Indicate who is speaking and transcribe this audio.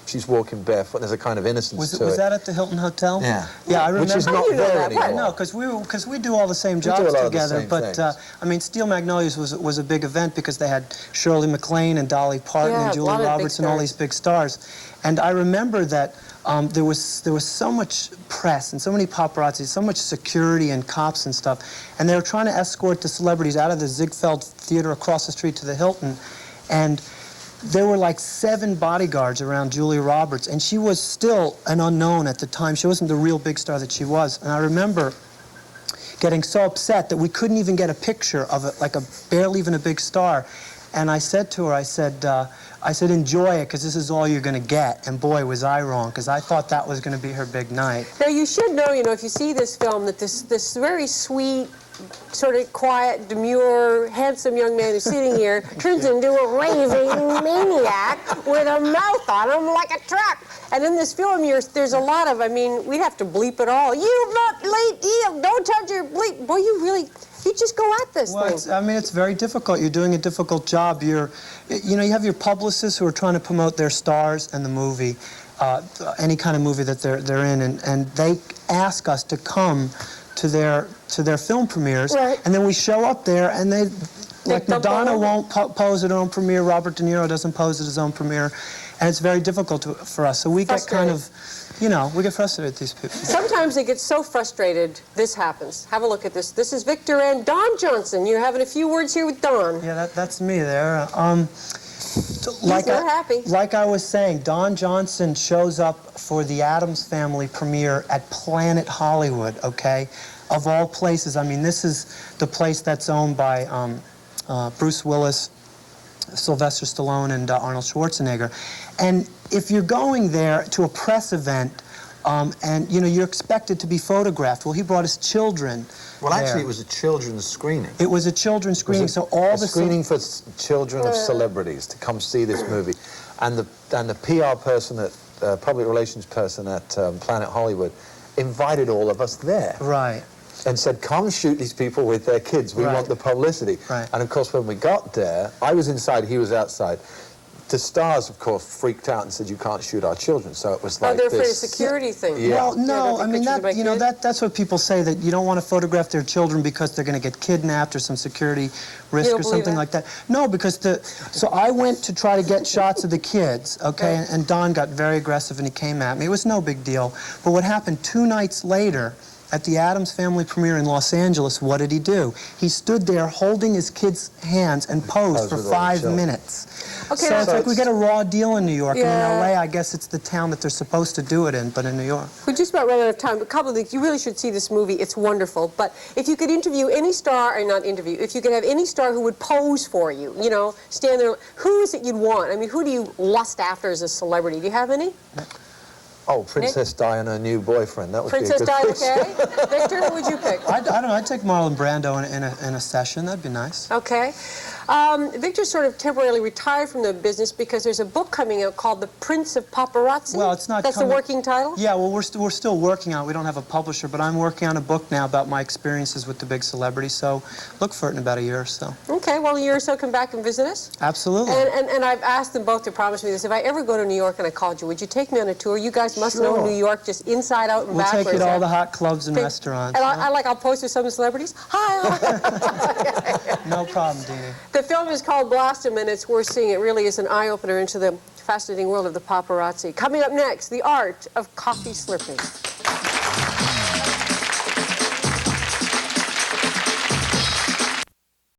Speaker 1: She's walking barefoot. There's a kind of innocence to it.
Speaker 2: Was that at the Hilton Hotel?
Speaker 1: Yeah.
Speaker 2: Yeah, I remember.
Speaker 1: Which is not there anymore.
Speaker 2: No, because we do all the same jobs together. But I mean, Steel Magnolias was a big event because they had Shirley MacLaine and Dolly Parton and Julia Roberts and all these big stars. And I remember that there was so much press and so many paparazzi, so much security and cops and stuff, and they were trying to escort the celebrities out of the Ziegfeld Theater across the street to the Hilton, and there were like 7 bodyguards around Julia Roberts, and she was still an unknown at the time. She wasn't the real big star that she was. And I remember getting so upset that we couldn't even get a picture of it, like barely even a big star. And I said to her, I said, enjoy it, because this is all you're going to get. And boy, was I wrong, because I thought that was going to be her big night.
Speaker 3: Now, you should know, if you see this film, that this very sweet, sort of quiet, demure, handsome young man who's sitting here turns into a raving maniac with a mouth on him like a truck. And in this film, there's a lot of, we'd have to bleep it all. You not late, don't touch your bleep. Boy, you just go at this thing.
Speaker 2: It's very difficult. You're doing a difficult job. You have your publicists who are trying to promote their stars and the movie, any kind of movie that they're in, and they ask us to come to their film premieres, and then we show up there, and like Madonna won't pose at her own premiere, Robert De Niro doesn't pose at his own premiere, and it's very difficult for us. So we get kind of, we get frustrated with these people.
Speaker 3: Sometimes they get so frustrated, this happens. Have a look at this. This is Victor and Don Johnson. You're having a few words here with Don.
Speaker 2: Yeah, that's me there.
Speaker 3: Like
Speaker 2: I was saying, Don Johnson shows up for the Addams Family premiere at Planet Hollywood, okay? Of all places. This is the place that's owned by Bruce Willis, Sylvester Stallone, and Arnold Schwarzenegger. And if you're going there to a press event, and you're expected to be photographed. Well, he brought his children.
Speaker 1: Well, actually, it was a children's screening.
Speaker 2: It was a children's screening, so all the
Speaker 1: screening for children of celebrities to come see this movie, and the PR person, public relations person at Planet Hollywood, invited all of us there.
Speaker 2: Right.
Speaker 1: And said, come shoot these people with their kids. We want the publicity.
Speaker 2: Right.
Speaker 1: And of course, when we got there, I was inside, he was outside. The stars, of course, freaked out and said, you can't shoot our children. So it was like
Speaker 3: they're afraid of security thing.
Speaker 1: Yeah.
Speaker 2: Well, no, that's what people say, that you don't want to photograph their children because they're going to get kidnapped or some security risk or something like that. No, because so I went to try to get shots of the kids, okay, and Don got very aggressive and he came at me. It was no big deal. But what happened 2 nights later, at the Addams Family premiere in Los Angeles, what did he do? He stood there holding his kids' hands and posed for 5 minutes.
Speaker 3: Okay,
Speaker 2: so it's like we get a raw deal in New York, and in LA, I guess it's the town that they're supposed to do it in, but in New York.
Speaker 3: We're just about running out of time. A couple of things. You really should see this movie. It's wonderful. But if you could interview any star, or not interview, if you could have any star who would pose for you, stand there, who is it you'd want? Who do you lust after as a celebrity? Do you have any?
Speaker 1: Oh, Princess Di and her new boyfriend. That would
Speaker 3: Princess
Speaker 1: be a good
Speaker 3: Di, okay. Victor, who would you pick?
Speaker 2: I don't know. I'd take Marlon Brando in a session. That'd be nice.
Speaker 3: Okay. Victor sort of temporarily retired from the business because there's a book coming out called The Prince of Paparazzi.
Speaker 2: Well, it's not.
Speaker 3: That's the working title?
Speaker 2: Yeah. Well, we're still working on it. We don't have a publisher, but I'm working on a book now about my experiences with the big celebrities. So look for it in about a year or so.
Speaker 3: Okay. Well, a year or so, come back and visit us.
Speaker 2: Absolutely.
Speaker 3: And I've asked them both to promise me this. If I ever go to New York and I called you, would you take me on a tour? You guys must know New York just inside out and backwards.
Speaker 2: We'll take you to all the hot clubs and restaurants.
Speaker 3: And I'll pose with some celebrities. Hi.
Speaker 2: No problem, Dini.
Speaker 3: The film is called Blossom, and it's worth seeing. It really is an eye-opener into the fascinating world of the paparazzi. Coming up next, the art of coffee slurping.